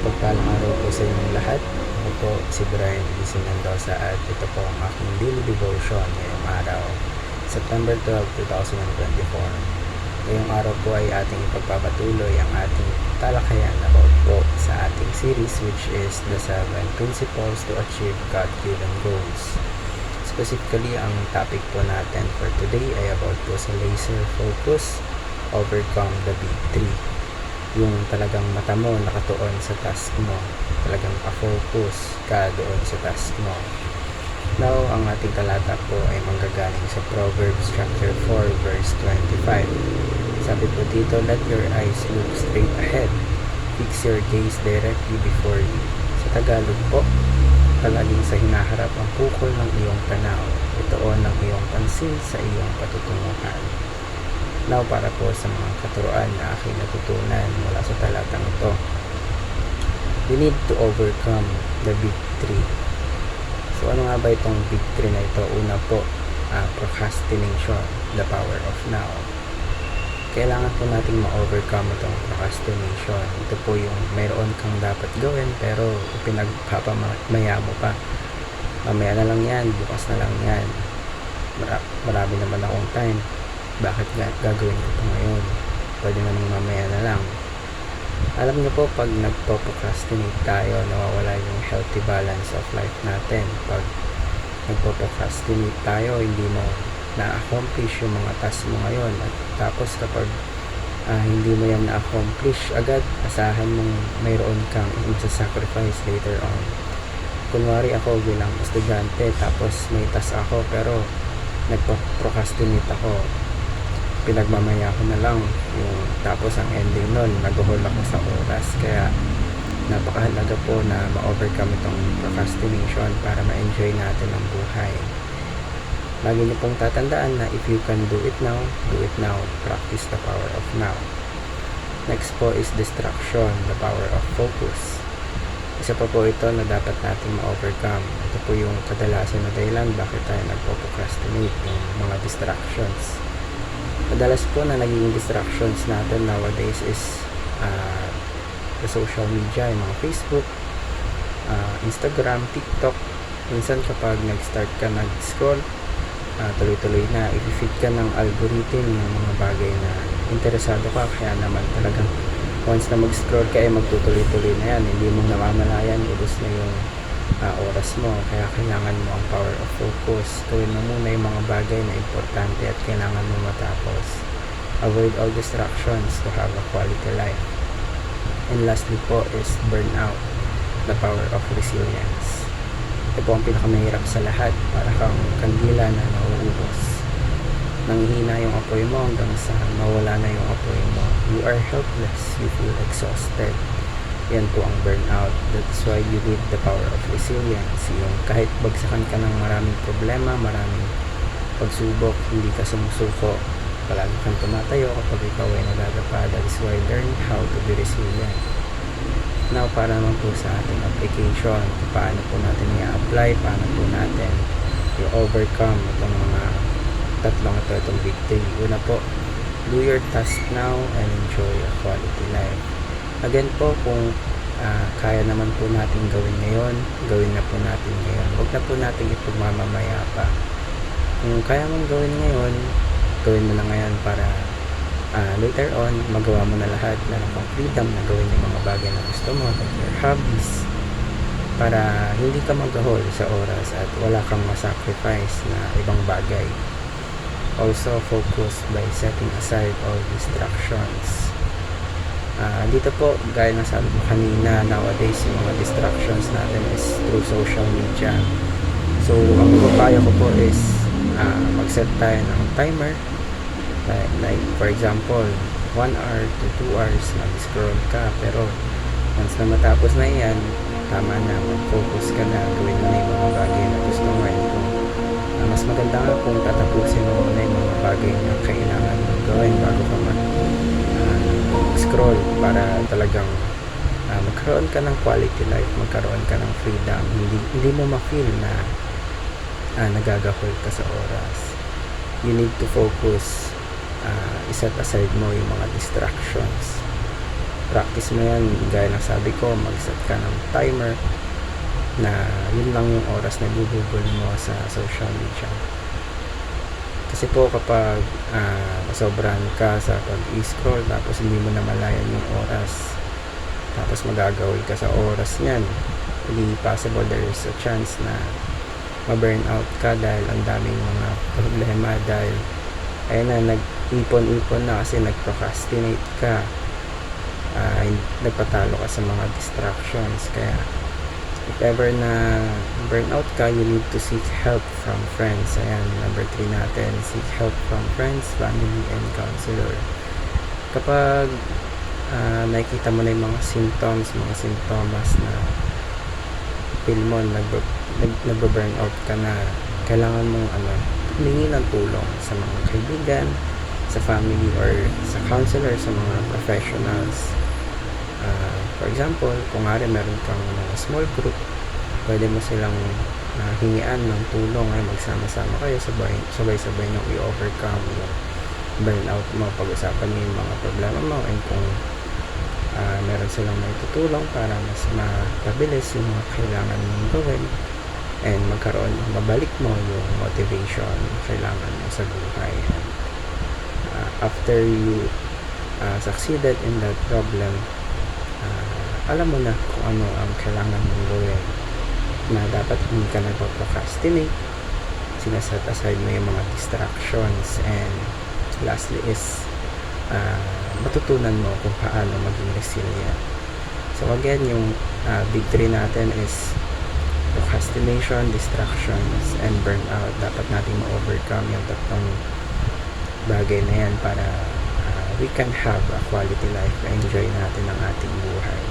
Mapagpalang araw po sa inyong lahat. Ako po si Brian Gising Mendoza at ito po ang aking daily devotion ngayong araw, September 12, 2024. Ngayong araw po ay ating ipagpapatuloy ang ating talakayan about po sa ating series, which is the 7 Principles to Achieve God-Given Goals. Specifically, ang topic po natin for today ay about po sa laser focus, overcome the big three. Yung talagang mata mo nakatuon sa task mo, talagang ka-focus ka doon sa task mo. Now, ang ating talata po ay manggagaling sa Proverbs chapter 4 verse 25. Sabi po dito, let your eyes look straight ahead, fix your gaze directly before you. Sa Tagalog po, palaging sa hinaharap ang pukol ng iyong tanaw, ituon ang iyong pansin sa iyong patutunguhan. Now, para po sa mga katuruan na aking natutunan mula sa talatang ito, we need to overcome the big three. So, ano nga ba itong big three na ito? Una po, procrastination, the power of now. Kailangan po nating ma-overcome itong procrastination. Ito po yung mayroon kang dapat gawin pero pinagpapamaya mo pa. Mamaya na lang yan, bukas na lang yan. Marami naman akong time. Bakit gagawin ko ito ngayon? Pwede namang mamaya na lang. Alam niyo po, pag nagpo-procrastinate tayo, nawawala yung healthy balance of life natin. Pag nagpo-procrastinate tayo, hindi mo na-accomplish yung mga task mo ngayon. At tapos kapag hindi mo yan na-accomplish agad, asahan mong mayroon kang isa-sacrifice later on. Kunwari ako bilang estudyante, tapos may task ako, pero nagpo-procrastinate ako. Pinagmamaya ko na lang yung tapos ang ending nun, nag-hold ako sa oras. Kaya napakahalaga po na ma-overcome itong procrastination para ma-enjoy natin ang buhay. Lagi niyo pong tatandaan na if you can do it now, do it now. Practice the power of now. Next po is distraction, the power of focus. Isa pa po ito na dapat natin ma-overcome. Ito po yung kadalasan na dahilan bakit tayo nagpo-procrastinate, yung mga distractions. Madalas po na naging distractions natin nowadays is the social media, yung mga Facebook, Instagram, TikTok. Minsan kapag nag-start ka nag-scroll, tuloy-tuloy na i-feed ka ng algorithm ng mga bagay na interesado ka, kaya naman talagang once na mag-scroll ka ay magtutuloy-tuloy na yan, hindi mo namamalayan, ubos na yung oras mo. Kaya kailangan mo ang power of focus. Gawin mo muna yung mga bagay na importante at kailangan mo matapos. Avoid all distractions to have a quality life. And lastly po is burnout, the power of resilience. Ito po ang pinakamahirap sa lahat, para kang kandila na nauubos. Nanghihina yung apoy mo hanggang sa mawala na yung apoy mo. You are helpless, you feel exhausted. Yan po ang burnout. That's why you need the power of resilience. Yung kahit bagsakan ka ng maraming problema, maraming pagsubok, hindi ka sumusuko, palagi kang tumatayo kapag ikaw ay nagagapa. That's why learn how to be resilient. Now, para naman po sa ating application, paano po natin i-apply, paano po natin i-overcome itong mga tatlong ito, itong big three. Una po, do your task now and enjoy a quality life. Again po, kung kaya naman po natin gawin ngayon, gawin na po natin ngayon. Huwag na po natin ipagmamamaya pa. Kung kaya mong gawin ngayon, gawin mo na ngayon para later on, magawa mo na lahat, meron kang freedom na gawin yung mga bagay na gusto mo, like your hobbies, para hindi ka mag-hold sa oras at wala kang masacrifice na ibang bagay. Also, focus by setting aside all distractions. Dito po, gaya ng sabi ko kanina, nowadays yung mga distractions natin is through social media. So, ang papayo ko po is mag-set tayo ng timer. Like for example, 1 hour to 2 hours mag-scroll ka, pero once na matapos na yan, tama na, mag-focus ka na, gawin mo na yung mga bagay na gusto mo. Mas maganda nga kung tatapusin mo muna yung mga bagay na kailangan mo gawin bago ka mag-scroll, para talagang magkaroon ka ng quality life, magkaroon ka ng freedom, hindi mo ma-feel na nagagahol ka sa oras. You need to focus, iset aside mo yung mga distractions. practice mo yan, gaya ng sabi ko, mag-set ka ng timer na yun lang yung oras na bubugol mo sa social media. Kasi po kapag sobrahan ka sa pag-scroll tapos hindi mo na malayan yung oras, tapos magagawin ka sa oras niyan, hindi possible, there is a chance na ma-burn out ka dahil ang daming mga problema, dahil ayun na, nag-ipon-ipon na kasi nag-procrastinate ka, nagpatalo ka sa mga distractions. Kaya if ever na burnout ka, you need to seek help from friends. Ayan, number 3 natin, seek help from friends, family, and counselor. Kapag nakikita mo na yung mga symptoms, mga simptomas na feel mo nagbo-burnout ka na, kailangan mong humingi ng tulong sa mga kaibigan, sa family, or sa counselor, sa mga professionals. For example, kung nga rin meron kang mga small group, pwede mo silang hingian ng tulong, ay magsama-sama kayo, sabay-sabay nyo i-overcome yung burnout mo. Pag-usapan nyo yung mga problema mo, and kung meron silang may tutulong para mas mapabilis yung mga kailangan mong gawin, and mabalik mo yung motivation na kailangan mo sa buhay. After you succeeded in that problem, alam mo na kung ano ang kailangan mong gawin, na dapat hindi ka nagpo-procrastinate, sinaset aside mo yung mga distractions, and lastly is matutunan mo kung paano maging resilient. So again, yung big 3 natin is procrastination, distractions, and burnout. Dapat natin ma-overcome yung tatlong bagay na yan para we can have a quality life, enjoy natin ang ating buhay.